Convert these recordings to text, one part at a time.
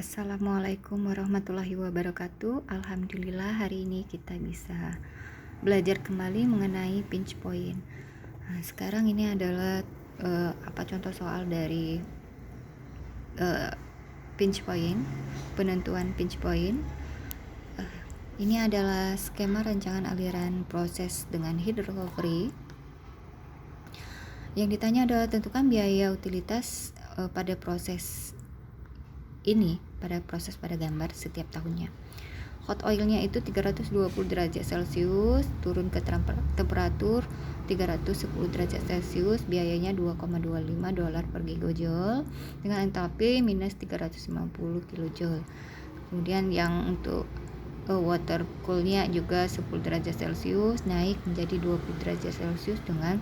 Assalamualaikum warahmatullahi wabarakatuh. Alhamdulillah hari ini kita bisa belajar kembali mengenai pinch point. Nah, sekarang ini adalah contoh soal dari pinch point, penentuan pinch point. Ini adalah skema rancangan aliran proses dengan hydrochloride. Yang ditanya adalah tentukan biaya utilitas pada proses pada gambar setiap tahunnya. Hot oilnya itu 320 derajat Celcius, turun ke temperatur 310 derajat Celcius, biayanya $2,25 per gigajoule dengan entalpi minus 350 kilojoule. Kemudian yang untuk water coolnya juga 10 derajat Celcius, naik menjadi 20 derajat Celcius dengan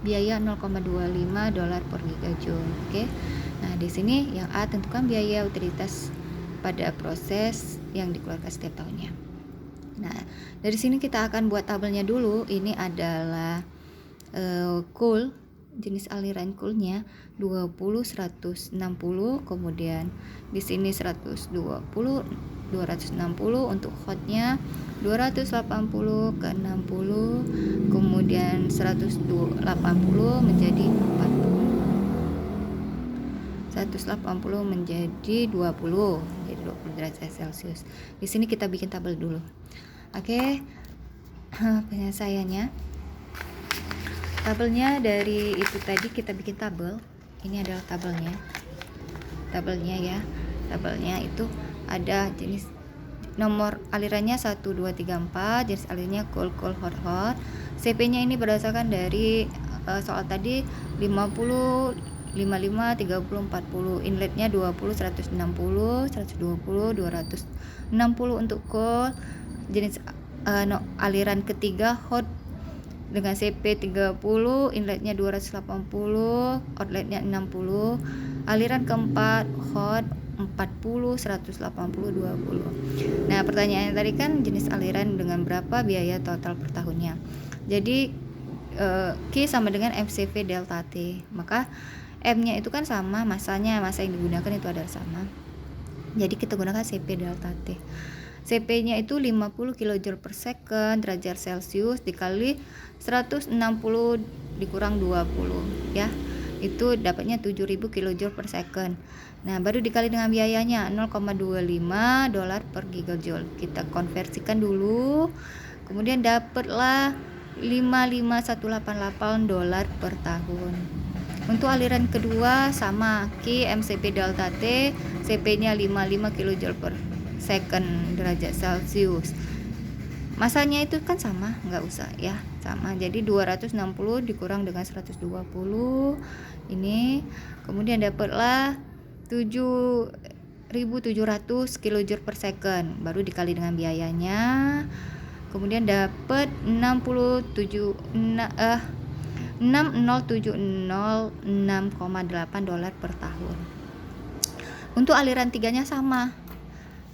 biaya $0,25 per gigajoule. Oke. Nah, di sini yang A, tentukan biaya utilitas pada proses yang dikeluarkan setiap tahunnya. Nah, dari sini kita akan buat tabelnya dulu. Ini adalah cool, jenis aliran coolnya 20, 160, kemudian di sini 120, 260, untuk hotnya 280 ke 60, kemudian 180 menjadi 40, 180 menjadi 20, jadi 20 derajat Celcius. Di sini kita bikin tabel dulu. Oke. Penyelesaiannya. Tabelnya dari itu tadi kita bikin tabel. Ini adalah tabelnya. Tabelnya ya. Tabelnya itu ada jenis nomor alirannya 1 2 3 4, jenis alirannya cool, hot, hot. CP-nya ini berdasarkan dari soal tadi 50, 55, 30, 40. Inletnya 20, 160, 120, 260 untuk cool. Jenis aliran ketiga hot dengan CP 30, inletnya 280, outletnya 60. Aliran keempat hot 40, 180, 20. Nah, pertanyaannya tadi kan jenis aliran dengan berapa biaya total per tahunnya. Jadi Q sama dengan MCV delta T. Maka M-nya itu kan sama, masa yang digunakan itu adalah sama. Jadi kita gunakan CP delta T. CP-nya itu 50 kJ per second derajat Celcius dikali 160 dikurang 20 ya. Itu dapatnya 7000 kJ per second. Nah, baru dikali dengan biayanya $0,25 per gigajoule. Kita konversikan dulu. Kemudian dapatlah $55188 per tahun. Untuk aliran kedua sama, Q MCP delta T, CP-nya 55 kJ per second derajat Celcius. Masanya itu kan sama, nggak usah ya, sama. Jadi 260 dikurang dengan 120 ini, kemudian dapatlah 7700 kJ per second, baru dikali dengan biayanya. Kemudian dapat 6070,6 per tahun. Untuk aliran tiganya sama.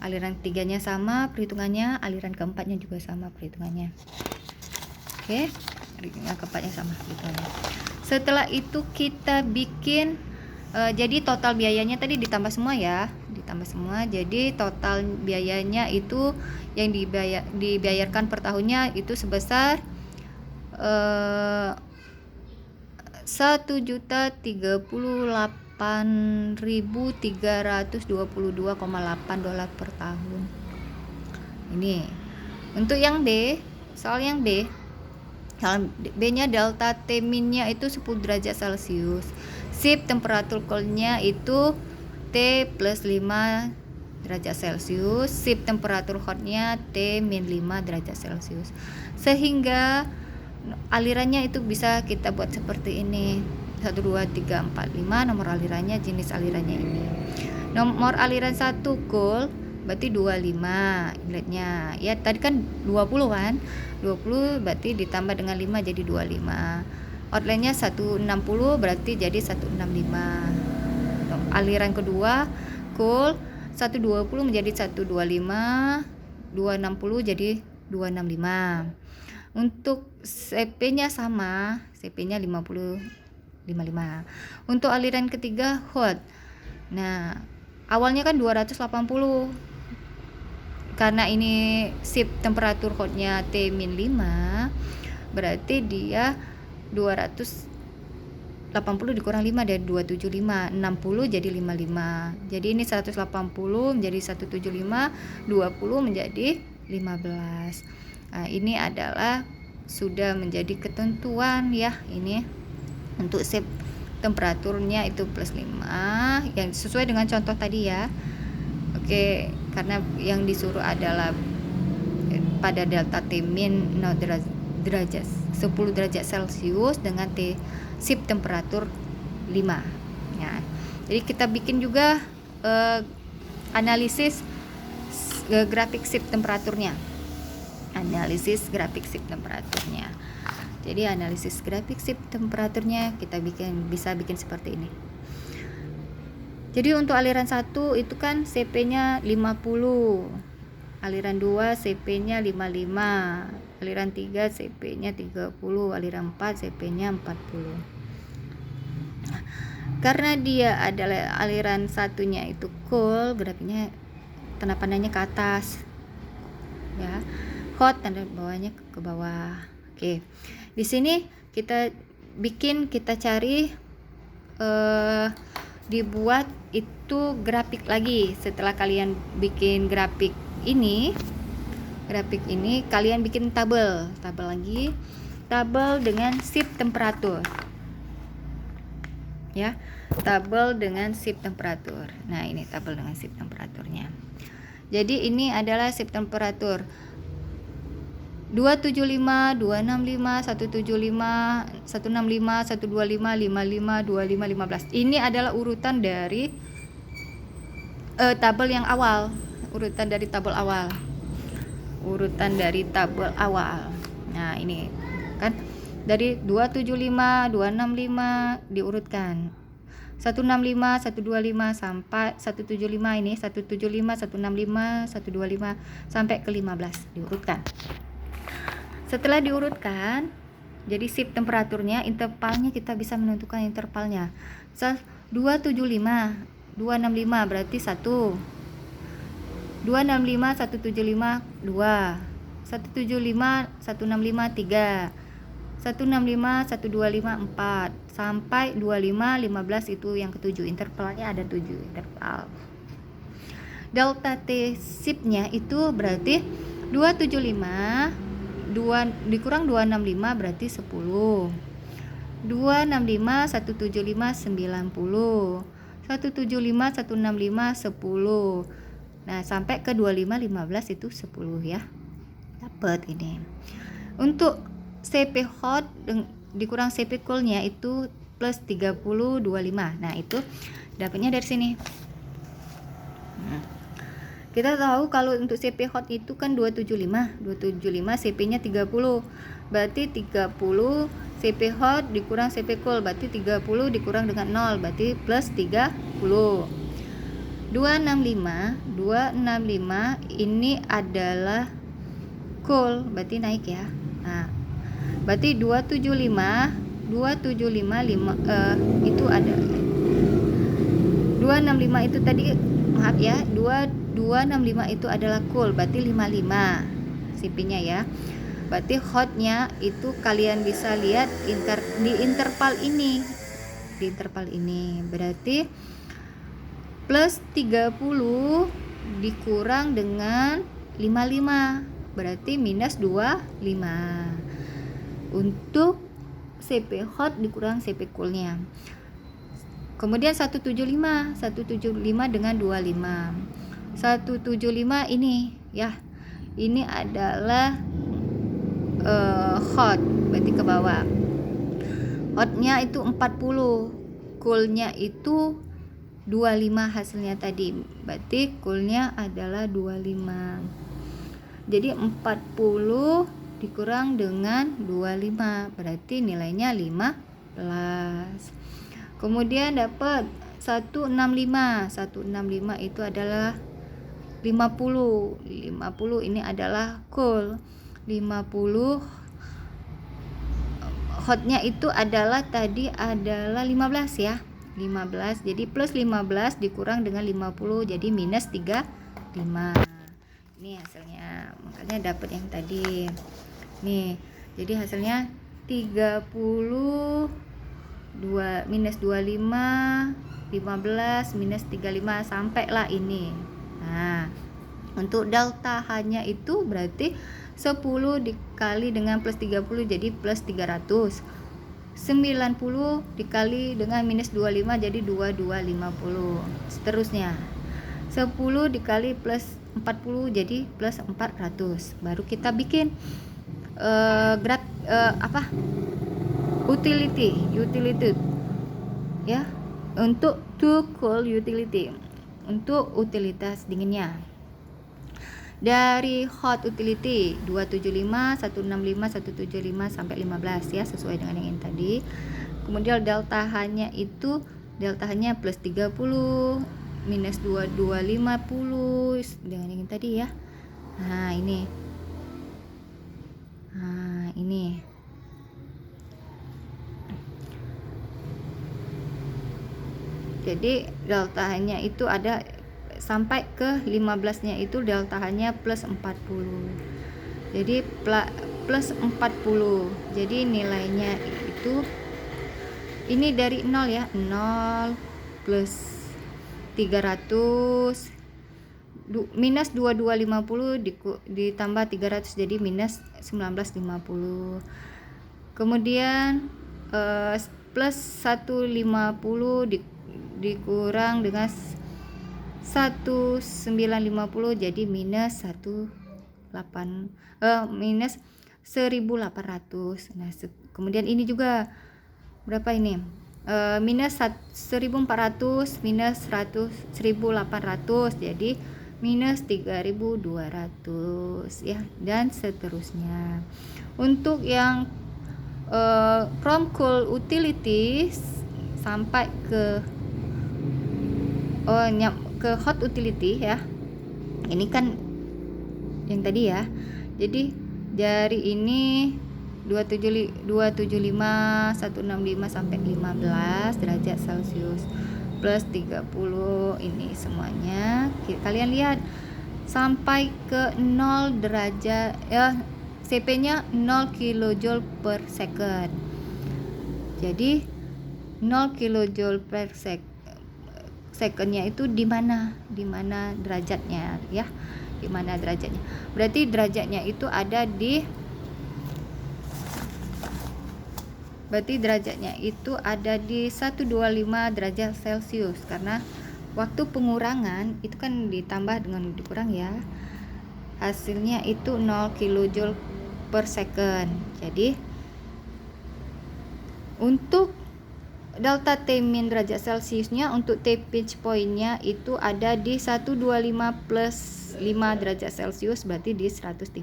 Aliran tiganya sama perhitungannya, aliran keempatnya juga sama perhitungannya. Oke, aliran keempatnya sama perhitungannya. Setelah itu kita bikin jadi total biayanya tadi ditambah semua ya, ditambah semua. Jadi total biayanya itu yang dibayarkan per tahunnya itu sebesar 1.038.322,8 per tahun. Ini untuk yang B, soal yang B. Soal B-nya delta T min-nya itu 10 derajat Celcius. Sip temperatur cold-nya itu T plus 5 derajat Celcius. Sip temperatur hot-nya T min 5 derajat Celcius. Sehingga alirannya itu bisa kita buat seperti ini. 1 2 3 4 5 nomor alirannya, jenis alirannya ini. Nomor aliran 1 cool berarti 25 inletnya. Ya, tadi kan 20 kan? 20 berarti ditambah dengan 5 jadi 25. Outletnya 160 berarti jadi 165. Aliran kedua cool 120 menjadi 125, 260 jadi 265. Untuk CP-nya sama, CP-nya 55. Untuk aliran ketiga hot. Nah, awalnya kan 280. Karena ini shift temperatur hotnya T-5, berarti dia 280 dikurang 5 dari 275, 60 jadi 55. Jadi ini 180 menjadi 175, 20 menjadi 15. Nah, ini adalah sudah menjadi ketentuan ya, ini untuk shift temperaturnya itu plus 5 yang sesuai dengan contoh tadi ya. Oke, karena yang disuruh adalah pada delta T min 0 derajat 10 derajat Celcius dengan T shift temperatur 5 ya. Jadi kita bikin juga analisis grafik shift temperaturnya. Jadi analisis grafik shift temperaturnya kita bisa bikin seperti ini. Jadi untuk aliran 1 itu kan CP-nya 50, aliran 2 CP-nya 55, aliran 3 CP-nya 30, aliran 4 CP-nya 40. Karena dia adalah aliran satunya itu cool, grafiknya tanda panahnya ke atas ya, hot tanda bawahnya ke bawah. Oke, di sini kita cari dibuat itu grafik lagi. Setelah kalian bikin grafik ini kalian bikin tabel lagi, tabel dengan shift temperatur ya, tabel dengan shift temperatur. Nah, ini tabel dengan shift temperaturnya. Jadi ini adalah shift temperatur 275, 265, 175, 165, 125, 55, 25, 15. Ini adalah urutan dari tabel yang awal, urutan dari tabel awal. Nah, ini kan dari 275, 265 diurutkan. 165, 125 sampai 175, ini 175, 165, 125 sampai ke 15 diurutkan. Setelah diurutkan, jadi shift temperaturnya, intervalnya kita bisa menentukan intervalnya. 275, 265 berarti 1. 265, 175, 2. 175, 165, 3. 165, 125, 4. Sampai 25, 15 itu yang ketujuh. Intervalnya ada 7 interval. Delta T shift-nya itu berarti 275 dikurang 265 berarti 10. 265, 175, 90. 175, 165, 10. Nah, sampai ke 25, 15 itu 10 ya. Dapat ini. Untuk CP hot dikurang CP cool-nya itu plus 30, 25. Nah, itu dapatnya dari sini. Kita tahu kalau untuk CP hot itu kan 275 CP-nya 30. Berarti 30 CP hot dikurang CP cool, berarti 30 dikurang dengan 0, berarti plus 30. 265 ini adalah cool, berarti naik ya. Nah, berarti 275 itu ada 265 itu tadi, maaf ya, 265 itu adalah cool, berarti 55 CP-nya ya. Berarti hotnya itu kalian bisa lihat di interval ini. Berarti plus 30 dikurang dengan 55 berarti minus 25 untuk CP hot dikurang CP coolnya. Kemudian 175 dengan 25. 175 ini ya, ini adalah hot, berarti ke bawah. Hotnya itu 40, coolnya itu 25 hasilnya tadi, berarti coolnya adalah 25. Jadi 40 dikurang dengan 25 berarti nilainya 15. Kemudian dapat 165 itu adalah 50 ini adalah cool. 50 hotnya itu adalah tadi adalah 15 ya. 15, jadi plus 15 dikurang dengan 50 jadi minus 35. Ini hasilnya, makanya dapat yang tadi nih. Jadi hasilnya 32 minus 25, 15 minus 35 sampailah ini. Nah, untuk delta H-nya itu berarti 10 dikali dengan plus 30 jadi plus 300. 90 dikali dengan minus 25 jadi 2250. Seterusnya 10 dikali plus 40 jadi plus 400. Baru kita bikin utility ya, untuk to cool utility, untuk utilitas dinginnya. Dari hot utility 275, 165, 175 sampai 15 ya, sesuai dengan yang tadi. Kemudian delta H-nya itu plus 30 minus 2250 dengan yang tadi ya. Nah, ini. Jadi delta H-nya itu ada sampai ke 15-nya itu delta H-nya plus 40. Jadi plus 40. Jadi nilainya itu ini dari 0 ya. 0 plus 300 minus 2250 ditambah 300 jadi minus 1950. Kemudian plus 150 dikurang dengan 1950 jadi minus 1800. Nah, kemudian ini juga berapa ini? Minus 1400 minus 1800 jadi minus 3200 ya, dan seterusnya. Untuk yang from cool utilities sampai ke hot utility ya. Ini kan yang tadi ya. Jadi dari ini 275, 165 sampai 15 derajat Celcius plus 30 ini semuanya. Kalian lihat sampai ke 0 derajat ya, CP-nya 0 kJ per second. Jadi 0 kJ per secondnya itu di mana derajatnya ya, di mana derajatnya. Berarti derajatnya itu ada di ada di 125 derajat Celcius, karena waktu pengurangan itu kan ditambah dengan dikurang ya. Hasilnya itu 0 kJ per second. Jadi untuk delta T min derajat Celciusnya, untuk T pinch pointnya itu ada di 125 plus 5 derajat Celcius, berarti di 130.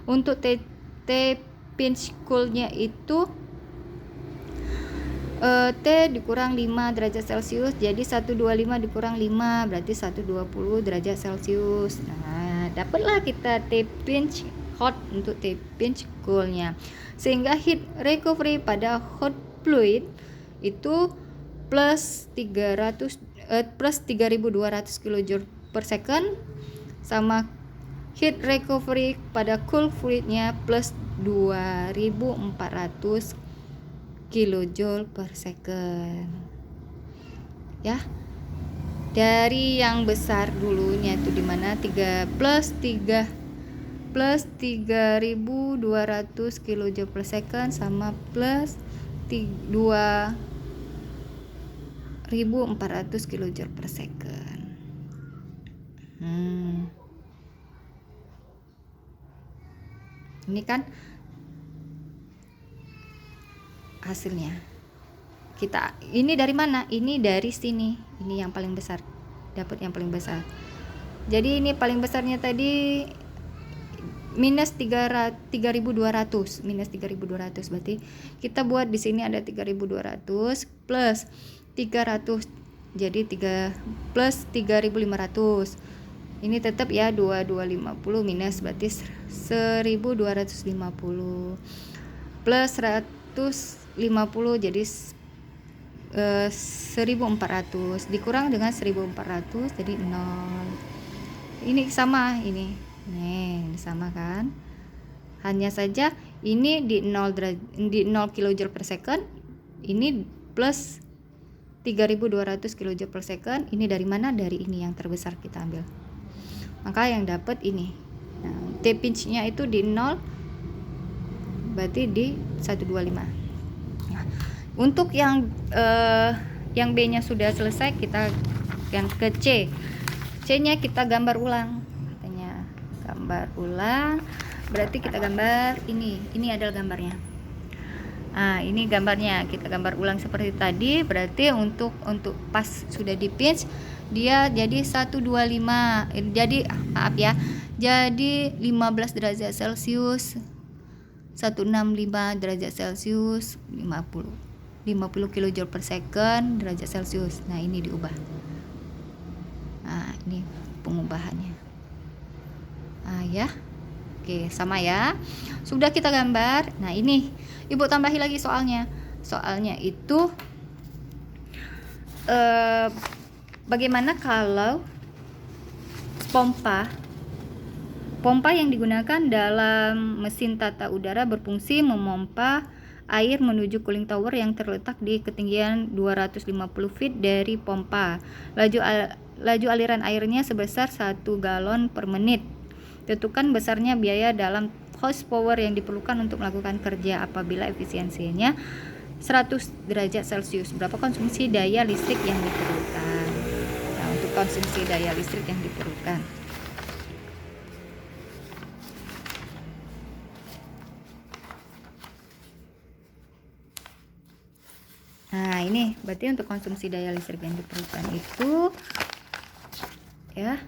Untuk T pinch coolnya itu T dikurang 5 derajat Celcius, jadi 125 dikurang 5 berarti 120 derajat Celcius. Nah, dapatlah kita T pinch hot untuk T pinch coolnya, sehingga heat recovery pada hot fluid itu plus 3200 kJ per second, sama heat recovery pada cool fluidnya plus 2400 kJ per second ya. Dari yang besar dulunya itu dimana 3200 kJ per second sama plus 2400 kJ per second. Ini kan hasilnya. Kita ini dari mana? Ini dari sini. Ini yang paling besar. Dapat yang paling besar. Jadi ini paling besarnya tadi minus 3200, berarti kita buat di sini ada 3200 plus 300 jadi plus 3500. Ini tetap ya 2250 minus berarti 1250 plus 150 jadi 1400 dikurang dengan 1400 jadi 0. Ini sama, ini sama kan, hanya saja ini di 0 kJ per second, ini plus 3200 kJ per second. Ini dari mana? Dari ini yang terbesar kita ambil, maka yang dapat ini. Nah, T pinch-nya itu di 0, berarti di 125. Nah, untuk yang B-nya sudah selesai, kita yang ke C-nya kita gambar ulang. Katanya gambar ulang, berarti kita gambar ini adalah gambarnya. Nah, ini gambarnya, kita gambar ulang seperti tadi. Berarti untuk pas sudah di pinch dia jadi 125. Jadi maaf ya, jadi 15 derajat Celcius, 165 derajat Celcius, 50 kJ per second derajat Celcius. Nah, ini diubah. Nah, ini pengubahannya. Nah, ya. Oke, sama ya. Sudah kita gambar. Nah, ini Ibu tambahi lagi soalnya. Soalnya itu bagaimana kalau pompa yang digunakan dalam mesin tata udara berfungsi memompa air menuju cooling tower yang terletak di ketinggian 250 feet dari pompa. Laju aliran airnya sebesar 1 galon per menit. Tentukan besarnya biaya dalam horsepower yang diperlukan untuk melakukan kerja apabila efisiensinya 100 derajat Celcius. Berapa konsumsi daya listrik yang diperlukan? Nah, untuk konsumsi daya listrik yang diperlukan. Nah, ini berarti untuk konsumsi daya listrik yang diperlukan itu ya,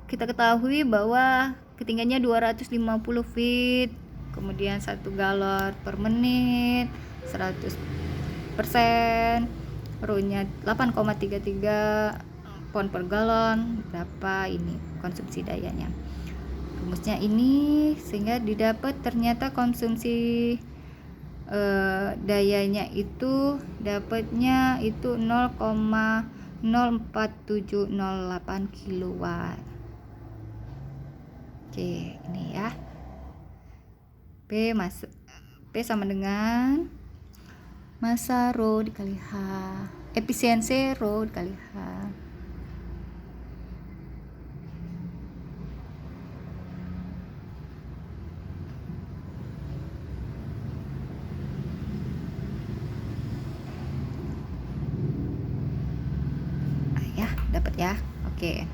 kita ketahui bahwa ketinggiannya 250 feet, kemudian 1 galon per menit, 100%, ROE-nya 8,33 pound per galon. Berapa ini konsumsi dayanya? Rumusnya ini, sehingga didapat ternyata konsumsi dayanya itu dapatnya itu 0,04708 kilowatt. Oke, ini ya. P sama dengan massa Rho dikali H, efisiensi Rho dikali H. Dapat ya. Oke.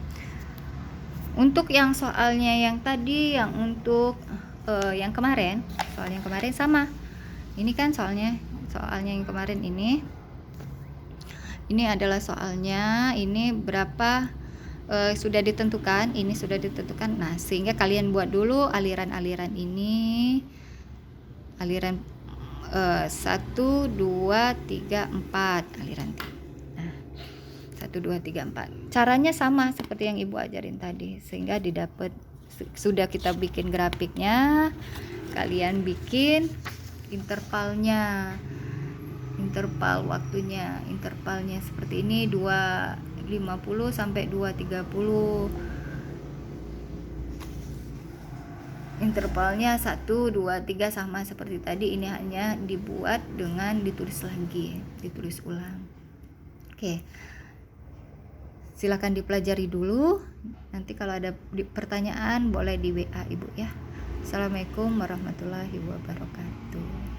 Untuk yang soalnya yang tadi, yang untuk yang kemarin, soal yang kemarin sama. Ini kan soalnya yang kemarin ini adalah soalnya ini berapa sudah ditentukan, ini sudah ditentukan. Nah, sehingga kalian buat dulu aliran-aliran ini, aliran 1 2 3 4 aliran 1 2 3 4. Caranya sama seperti yang Ibu ajarin tadi, sehingga didapat. Sudah kita bikin grafiknya, kalian bikin intervalnya, interval waktunya, intervalnya seperti ini, 250 sampai 230. Intervalnya 1 2 3 sama seperti tadi. Ini hanya dibuat dengan ditulis lagi, ditulis ulang. Oke. Silakan dipelajari dulu. Nanti kalau ada pertanyaan boleh di WA Ibu ya. Assalamualaikum warahmatullahi wabarakatuh.